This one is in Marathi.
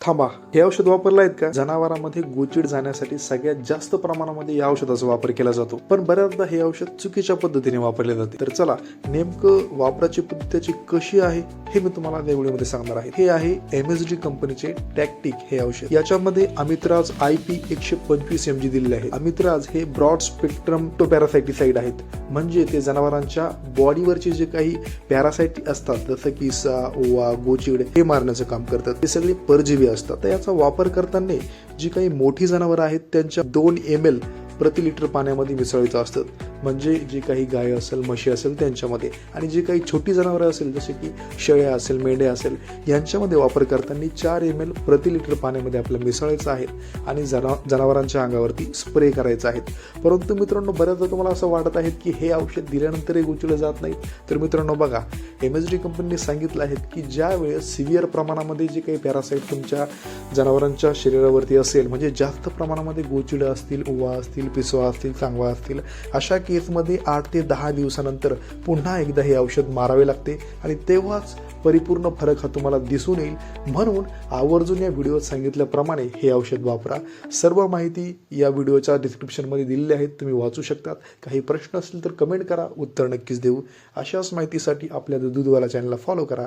थांबा, हे औषध वापरलं आहेत का? जनावरांमध्ये गोचीड जाण्यासाठी सगळ्यात जास्त प्रमाणामध्ये या औषधाचा वापर केला जातो, पण बऱ्याचदा हे औषध चुकीच्या पद्धतीने वापरले जाते. तर चला, नेमकं वापराची पद्धती कशी आहे हे मी तुम्हाला या व्हिडिओमध्ये सांगणार आहे. हे आहे MSD कंपनीचे टॅक्टिक हे औषध. याच्यामध्ये अमित्राज IP 125 mg दिलेले आहे. अमित्राज हे ब्रॉड स्पेक्ट्रम पॅरासाइटिसाइड आहेत, म्हणजे ते जनावरांच्या बॉडीवरचे जे काही पॅरासाइट असतात, जसं की सा, ओवा, गोचीड हे मारण्याचं काम करतात. ते सगळे परजीवी असतात. तर याचा वापर करताना जी काही मोठी जनावरं आहेत त्यांच्या 2 ml प्रति लिटर पाण्यामध्ये मिसळायचं असतं, म्हणजे जी काही गाय असेल, म्हशी असेल त्यांच्यामध्ये, आणि जी काही छोटी जनावरं असेल जसे की शेळ्या असेल, मेंढ्या असेल, यांच्यामध्ये वापर करताना 4 ml प्रति लिटर पाण्यामध्ये आपल्याला मिसळायचं आहे आणि जनावरांच्या अंगावरती स्प्रे करायचं आहे. परंतु मित्रांनो, बऱ्याचदा तुम्हाला असं वाटत आहे की हे औषध दिल्यानंतरही गोचीड जात नाही. तर मित्रांनो बघा, MSD कंपनीने सांगितलं आहे की ज्या वेळेस सिव्हिअर प्रमाणामध्ये जे काही पॅरासाइट तुमच्या जनावरांच्या शरीरावरती असेल, म्हणजे जास्त प्रमाणामध्ये गोचीड असतील, उवा असतील, पिसवा असतील, चांगवा असतील, अशा केसमध्ये 8 ते 10 दिवसानंतर पुन्हा एकदा हे औषध मारावे लागते आणि तेव्हाच परिपूर्ण फरक हा तुम्हाला दिसून येईल. म्हणून आवर्जून या व्हिडिओत सांगितल्याप्रमाणे हे औषध वापरा. सर्व माहिती या व्हिडिओच्या डिस्क्रिप्शनमध्ये दिलेली आहे, तुम्ही वाचू शकतात. काही प्रश्न असतील तर कमेंट करा, उत्तर नक्कीच देऊ. अशाच माहितीसाठी आपल्या दूधवाला चॅनलला फॉलो करा.